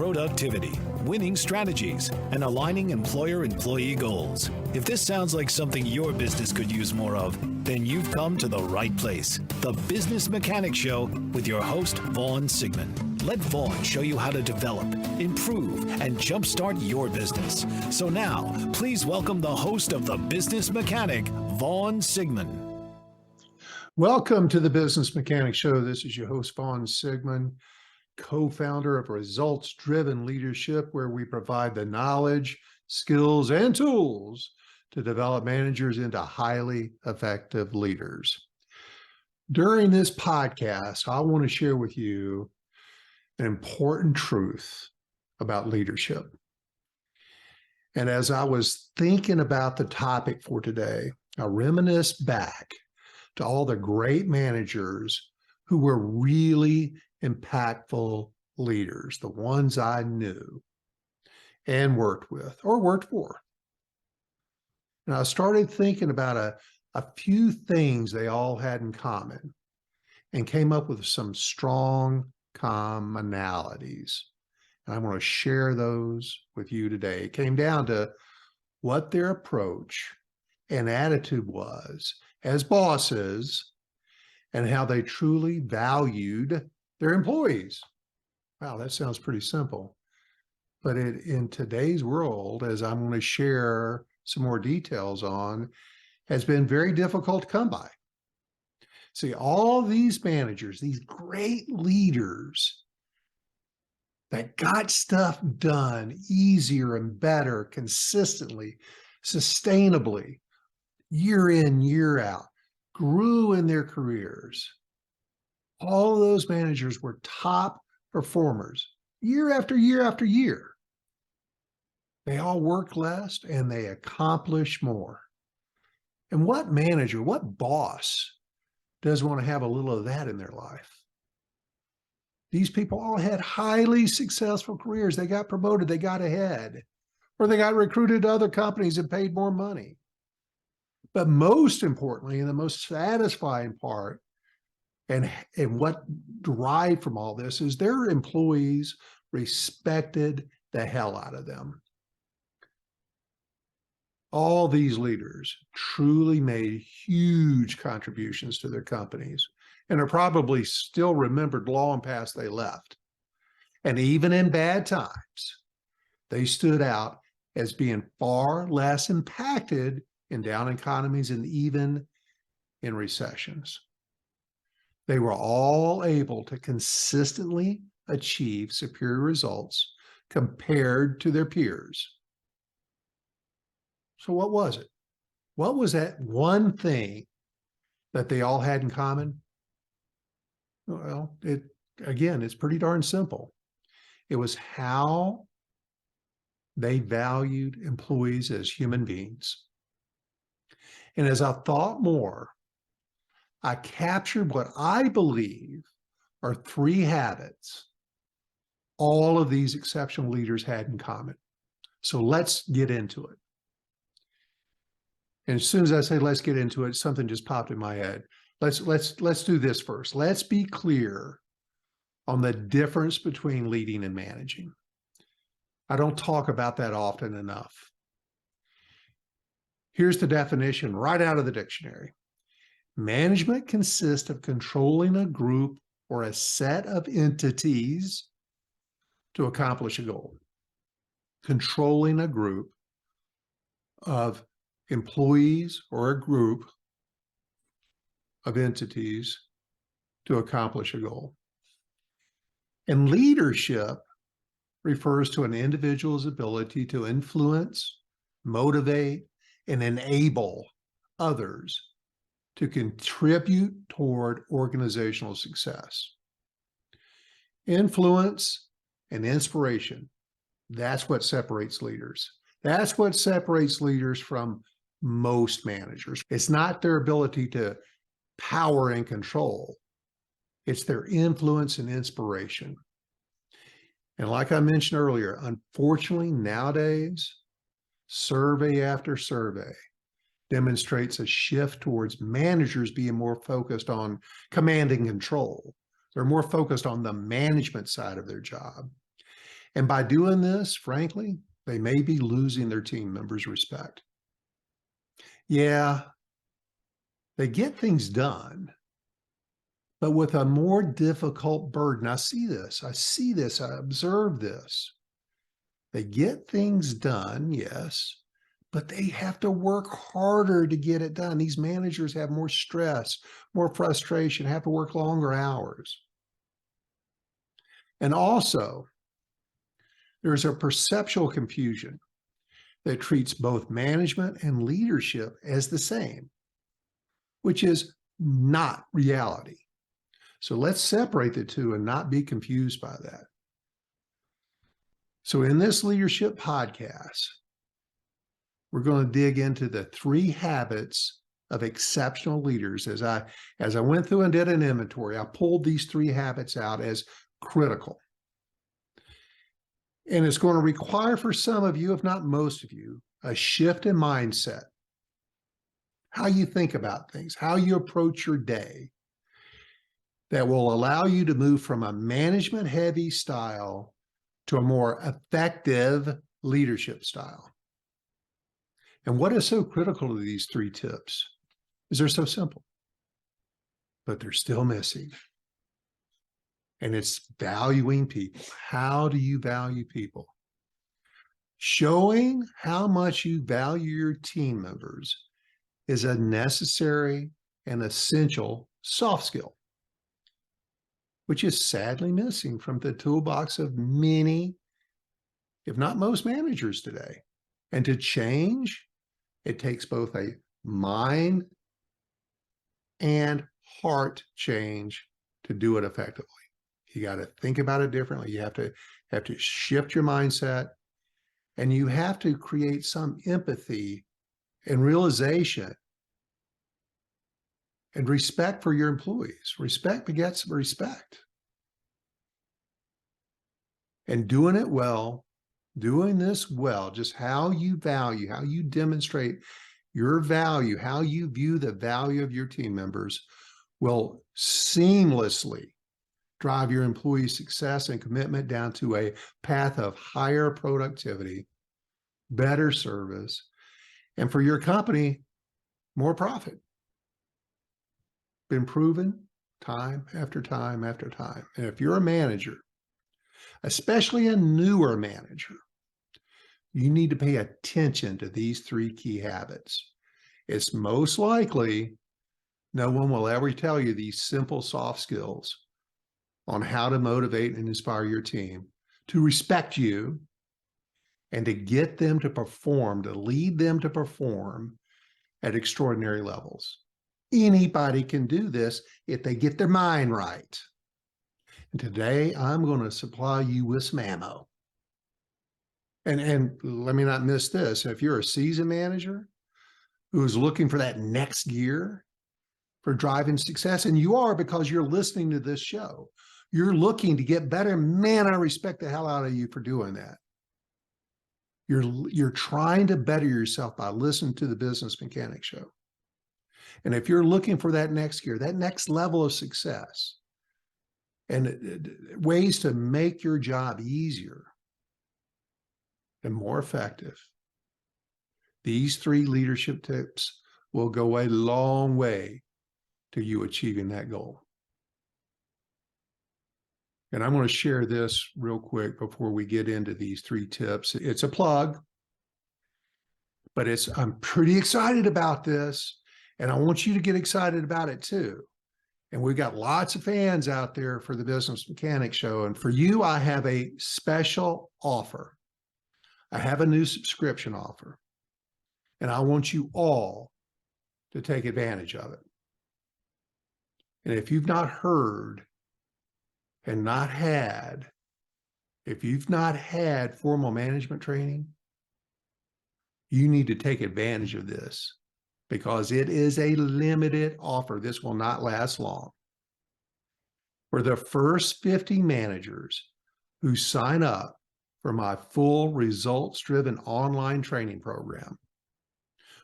productivity, winning strategies, and aligning employer-employee goals. If this sounds like something your business could use more of, then you've come to the right place. The Business Mechanic Show with your host, Vaughn Sigmund. Let Vaughn show you how to develop, improve, and jumpstart your business. So now, please welcome the host of The Business Mechanic, Vaughn Sigmund. Welcome to the Business Mechanic Show. This is your host, Vaughn Sigmund, co-founder of Results-Driven Leadership, where we provide the knowledge, skills, and tools to develop managers into highly effective leaders. During this podcast, I want to share with you an important truth about leadership. And as I was thinking about the topic for today, I reminisced back to all the great managers who were really impactful leaders, the ones I knew and worked with or worked for. And I started thinking about a few things they all had in common and came up with some strong commonalities. And I want to share those with you today. It came down to what their approach and attitude was as bosses and how they truly valued their employees. Wow, that sounds pretty simple. But in today's world, as I'm going to share some more details on, has been very difficult to come by. See, all these managers, these great leaders that got stuff done easier and better, consistently, sustainably, year in, year out, grew in their careers. All of those managers were top performers year after year after year. They all worked less and they accomplished more. And what manager, what boss doesn't want to have a little of that in their life? These people all had highly successful careers. They got promoted, they got ahead, or they got recruited to other companies and paid more money. But most importantly, and the most satisfying part, and what derived from all this, is their employees respected the hell out of them. All these leaders truly made huge contributions to their companies and are probably still remembered long past they left. And even in bad times, they stood out as being far less impacted in down economies and even in recessions. They were all able to consistently achieve superior results compared to their peers. So what was it? What was that one thing that they all had in common? Well, it's pretty darn simple. It was how they valued employees as human beings. And as I thought more, I captured what I believe are three habits all of these exceptional leaders had in common. So let's get into it. And as soon as I say let's get into it, something just popped in my head. Let's do this first. Let's be clear on the difference between leading and managing. I don't talk about that often enough. Here's the definition right out of the dictionary. Management consists of controlling a group or a set of entities to accomplish a goal. Controlling a group of employees or a group of entities to accomplish a goal. And leadership refers to an individual's ability to influence, motivate, and enable others to contribute toward organizational success. Influence and inspiration, that's what separates leaders. That's what separates leaders from most managers. It's not their ability to power and control. It's their influence and inspiration. And like I mentioned earlier, unfortunately, nowadays, survey after survey demonstrates a shift towards managers being more focused on command and control. They're more focused on the management side of their job. And by doing this, frankly, they may be losing their team members' respect. Yeah, they get things done, but with a more difficult burden. I see this, I observe this. They get things done, yes, but they have to work harder to get it done. These managers have more stress, more frustration, have to work longer hours. And also, there's a perceptual confusion that treats both management and leadership as the same, which is not reality. So let's separate the two and not be confused by that. So in this leadership podcast, we're going to dig into the 3 habits of exceptional leaders. As I went through and did an inventory, I pulled these 3 habits out as critical. And it's going to require for some of you, if not most of you, a shift in mindset, how you think about things, how you approach your day, that will allow you to move from a management-heavy style to a more effective leadership style. And what is so critical to these 3 tips is they're so simple, but they're still missing. And it's valuing people. How do you value people? Showing how much you value your team members is a necessary and essential soft skill, which is sadly missing from the toolbox of many, if not most, managers today. And to change, it takes both a mind and heart change to do it effectively. You got to think about it differently. You have to shift your mindset, and you have to create some empathy and realization and respect for your employees. Respect begets respect. And doing it well, doing this well, just how you value, how you demonstrate your value, how you view the value of your team members will seamlessly drive your employee success and commitment down to a path of higher productivity, better service, and for your company, more profit. Been proven time after time after time. And if you're a manager, especially a newer manager, you need to pay attention to these 3 key habits. It's most likely no one will ever tell you these simple soft skills on how to motivate and inspire your team to respect you and to get them to perform, to lead them to perform at extraordinary levels. Anybody can do this if they get their mind right. And today I'm going to supply you with some ammo. And let me not miss this. If you're a seasoned manager who's looking for that next gear for driving success, and you are because you're listening to this show, you're looking to get better, man, I respect the hell out of you for doing that. You're trying to better yourself by listening to the Business Mechanic Show. And if you're looking for that next gear, that next level of success, and ways to make your job easier and more effective, these 3 leadership tips will go a long way to you achieving that goal. And I'm going to share this real quick before we get into these 3 tips. It's a plug, but I'm pretty excited about this, and I want you to get excited about it too. And we've got lots of fans out there for the Business Mechanic Show. And for you, I have a special offer. I have a new subscription offer, and I want you all to take advantage of it. And if you've not heard and if you've not had formal management training, you need to take advantage of this because it is a limited offer. This will not last long. For the first 50 managers who sign up for my full results-driven online training program,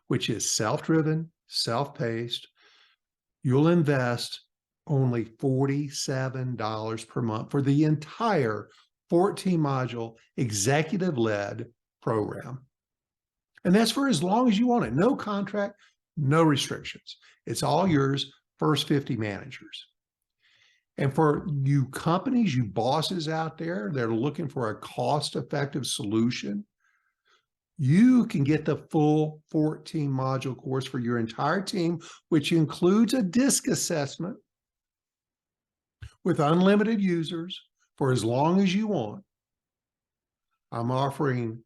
which is self-driven, self-paced, you'll invest only $47 per month for the entire 14 module executive led program. And that's for as long as you want it. No contract, no restrictions. It's all yours, first 50 managers. And for you companies, you bosses out there that are looking for a cost-effective solution, you can get the full 14 module course for your entire team, which includes a DISC assessment with unlimited users for as long as you want. I'm offering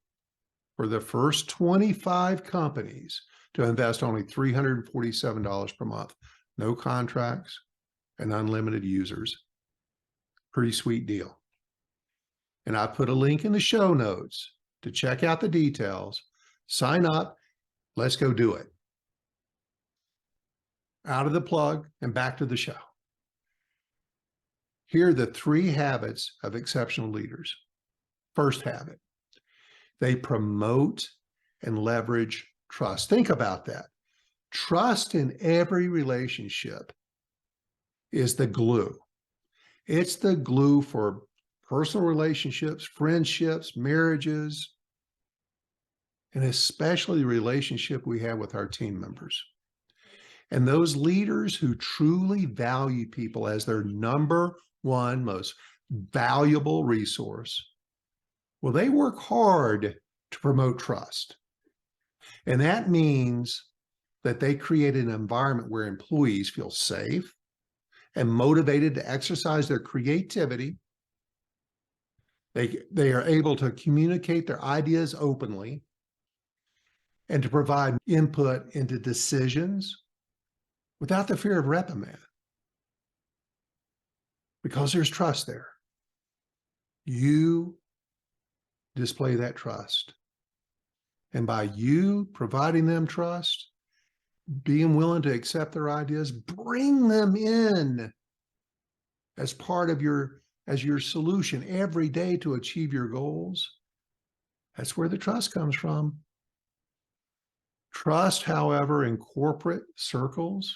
for the first 25 companies to invest only $347 per month, no contracts and unlimited users. Pretty sweet deal. And I put a link in the show notes to check out the details, sign up, let's go do it. Out of the plug and back to the show. Here are the 3 habits of exceptional leaders. First habit, they promote and leverage trust. Think about that. Trust in every relationship is the glue. It's the glue for personal relationships, friendships, marriages, and especially the relationship we have with our team members. And those leaders who truly value people as their number one most valuable resource, well, they work hard to promote trust. And that means that they create an environment where employees feel safe and motivated to exercise their creativity. They are able to communicate their ideas openly and to provide input into decisions without the fear of reprimand, because there's trust there. You display that trust. And by you providing them trust, being willing to accept their ideas, bring them in as part of your solution every day to achieve your goals. That's where the trust comes from. Trust, however, in corporate circles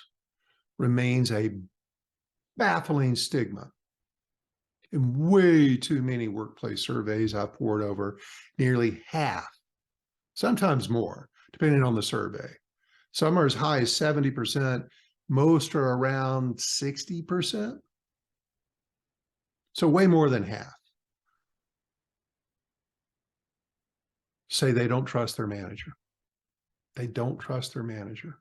remains a baffling stigma. In way too many workplace surveys I've poured over, nearly half, sometimes more, depending on the survey. Some are as high as 70%, most are around 60%. So way more than half say they don't trust their manager. They don't trust their manager.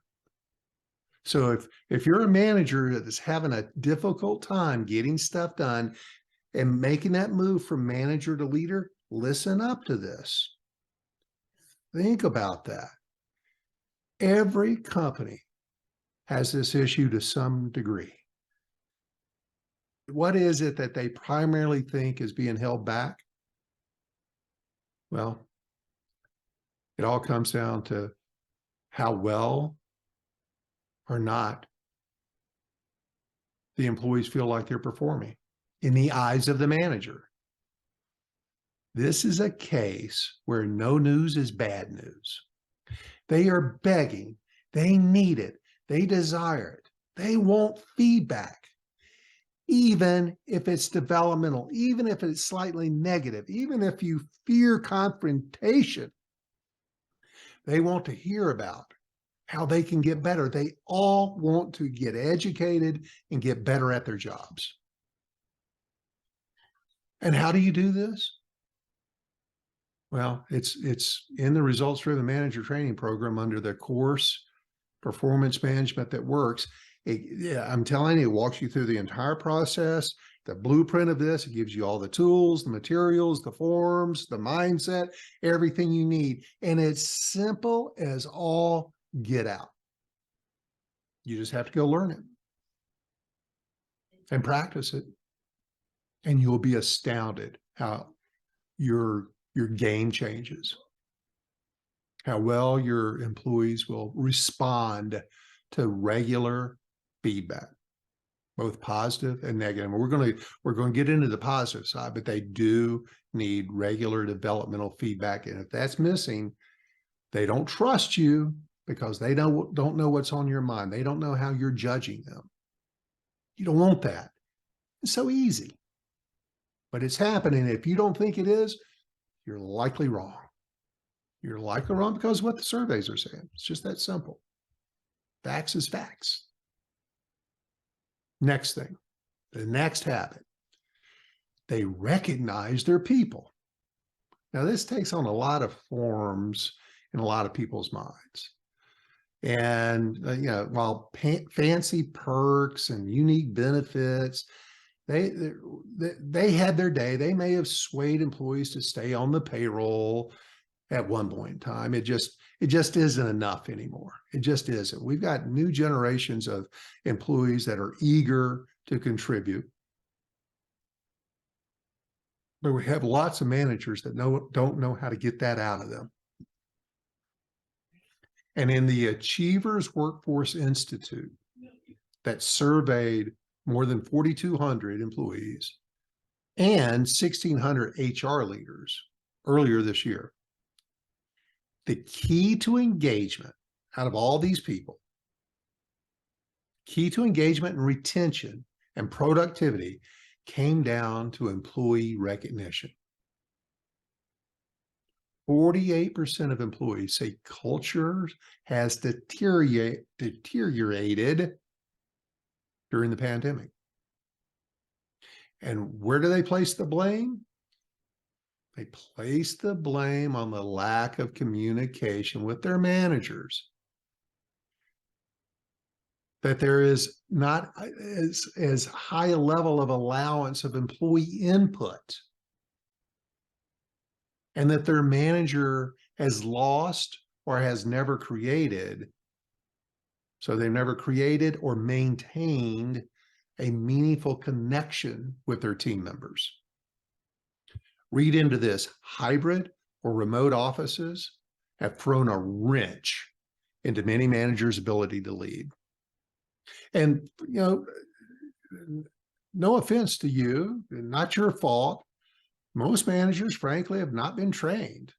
So if you're a manager that is having a difficult time getting stuff done and making that move from manager to leader, listen up to this. Think about that. Every company has this issue to some degree. What is it that they primarily think is being held back? Well, it all comes down to how well or not the employees feel like they're performing in the eyes of the manager. This is a case where no news is bad news. They are begging, they need it, they desire it, they want feedback, even if it's developmental, even if it's slightly negative, even if you fear confrontation. They want to hear about how they can get better. They all want to get educated and get better at their jobs. And how do you do this? Well, it's in the results-driven manager training program under the course Performance Management That Works. I'm telling you, it walks you through the entire process, the blueprint of this. It gives you all the tools, the materials, the forms, the mindset, everything you need. And it's simple as all get out. You just have to go learn it and practice it. And you'll be astounded how your game changes, how well your employees will respond to regular feedback, both positive and negative. And we're going to get into the positive side, but they do need regular developmental feedback. And if that's missing, they don't trust you because they don't know what's on your mind. They don't know how you're judging them. You don't want that. It's so easy. but it's happening. If you don't think it is, you're likely wrong. You're likely wrong because of what the surveys are saying. It's just that simple. Facts is facts. Next thing, the next habit, they recognize their people. Now, this takes on a lot of forms in a lot of people's minds. And, while fancy perks and unique benefits, they had their day. They may have swayed employees to stay on the payroll at one point in time. It just isn't enough anymore. It just isn't. We've got new generations of employees that are eager to contribute. But we have lots of managers that don't know how to get that out of them. And in the Achievers Workforce Institute that surveyed more than 4,200 employees and 1,600 HR leaders earlier this year, the key to engagement out of all these people, key to engagement and retention and productivity came down to employee recognition. 48% of employees say culture has deteriorated during the pandemic. And where do they place the blame? They place the blame on the lack of communication with their managers. That there is not as high a level of allowance of employee input. And that their manager has lost or has never created. So they've never created or maintained a meaningful connection with their team members. Read into this: hybrid or remote offices have thrown a wrench into many managers' ability to lead. And, no offense to you, not your fault. Most managers, frankly, have not been trained.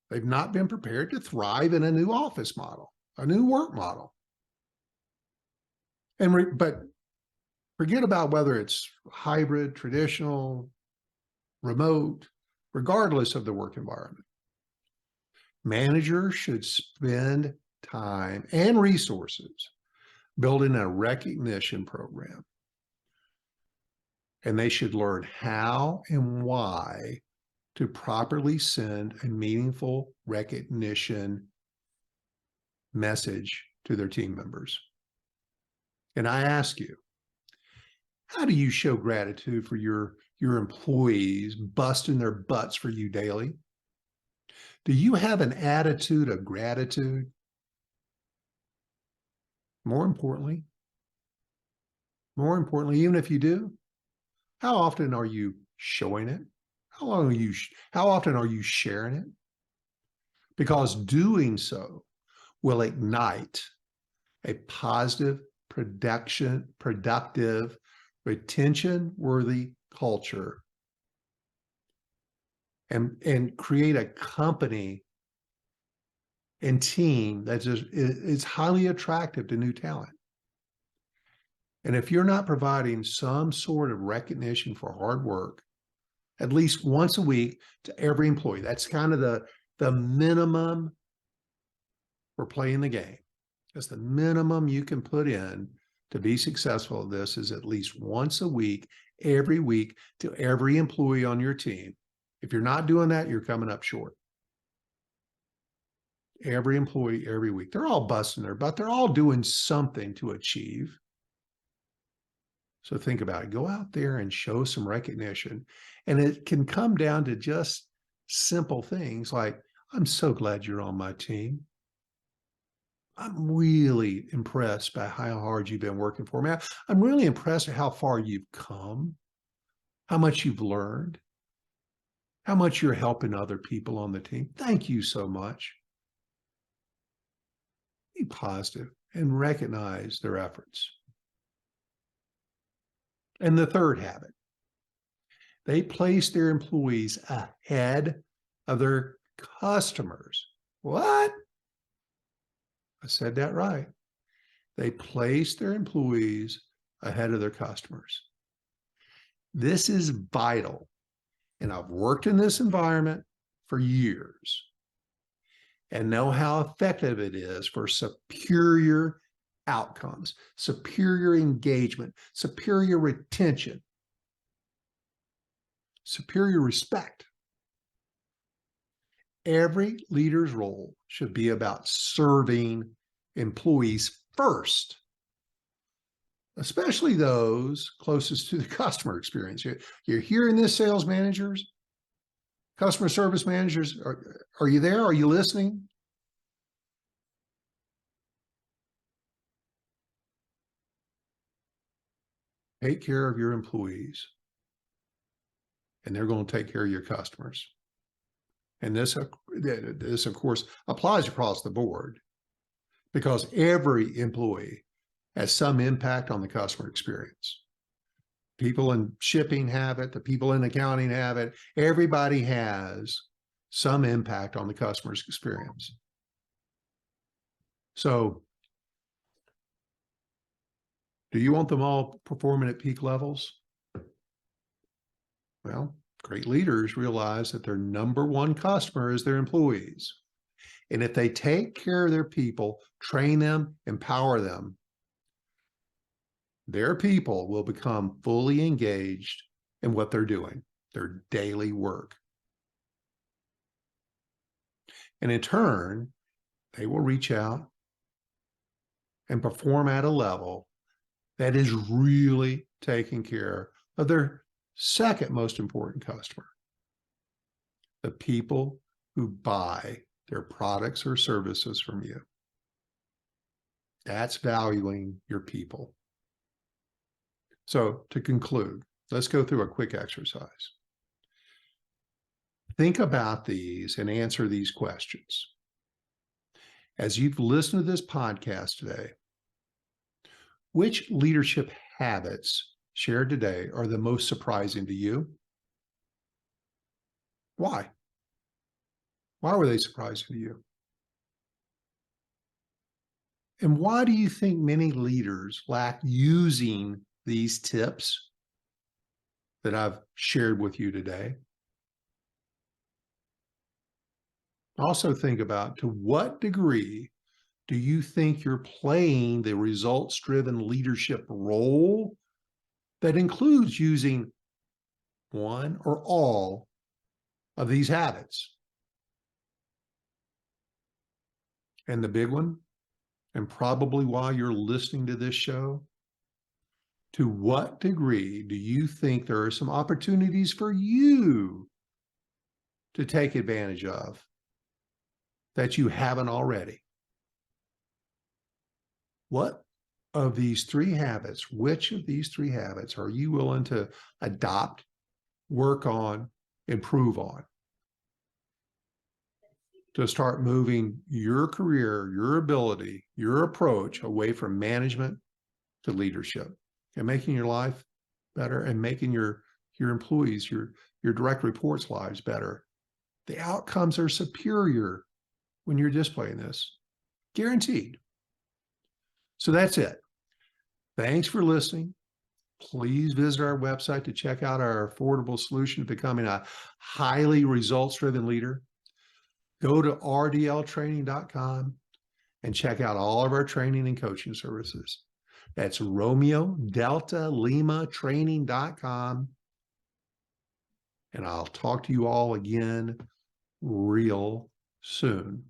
They've not been prepared to thrive in a new office model, a new work model. But forget about whether it's hybrid, traditional, remote, regardless of the work environment. Managers should spend time and resources building a recognition program. And they should learn how and why to properly send a meaningful recognition message to their team members. And I ask you, how do you show gratitude for your employees busting their butts for you daily? Do you have an attitude of gratitude? More importantly, even if you do, how often are you showing it? How often are you sharing it? Because doing so will ignite a positive, productive, retention-worthy culture and create a company and team that is highly attractive to new talent. And if you're not providing some sort of recognition for hard work, at least once a week to every employee, that's kind of the minimum for playing the game. That's the minimum you can put in to be successful at this, is at least once a week, every week, to every employee on your team. If you're not doing that, you're coming up short. Every employee, every week. They're all busting their butt. They're all doing something to achieve. So think about it. Go out there and show some recognition. And it can come down to just simple things like, I'm so glad you're on my team. I'm really impressed by how hard you've been working for me. I'm really impressed at how far you've come, how much you've learned, how much you're helping other people on the team. Thank you so much. Be positive and recognize their efforts. And the third habit, they place their employees ahead of their customers. What? I said that right. They place their employees ahead of their customers. This is vital And I've worked in this environment for years and know how effective it is for superior outcomes, superior engagement, superior retention, superior respect. Every leader's role should be about serving employees first, especially those closest to the customer experience. You're hearing this, sales managers, customer service managers. Are you there? Are you listening? Take care of your employees, and they're going to take care of your customers. And this, of course, applies across the board because every employee has some impact on the customer experience. People in shipping have it, the people in accounting have it. Everybody has some impact on the customer's experience. So, do you want them all performing at peak levels? Well, great leaders realize that their number one customer is their employees. And if they take care of their people, train them, empower them, their people will become fully engaged in what they're doing, their daily work. And in turn, they will reach out and perform at a level that is really taking care of their second most important customer, the people who buy their products or services from you. That's valuing your people. So to conclude, let's go through a quick exercise. Think about these and answer these questions. As you've listened to this podcast today, which leadership habits shared today are the most surprising to you? Why? Why were they surprising to you? And why do you think many leaders lack using these tips that I've shared with you today? Also think about, to what degree do you think you're playing the results-driven leadership role that includes using one or all of these habits? And the big one, and probably why you're listening to this show, to what degree do you think there are some opportunities for you to take advantage of that you haven't already? What of these three habits, which of these three habits are you willing to adopt, work on, improve on, to start moving your career, your ability, your approach away from management to leadership, and making your life better and making your employees, your direct reports' lives better? The outcomes are superior when you're displaying this, guaranteed. So that's it. Thanks for listening. Please visit our website to check out our affordable solution to becoming a highly results-driven leader. Go to rdltraining.com and check out all of our training and coaching services. That's Romeo Delta Lima training.com. And I'll talk to you all again real soon.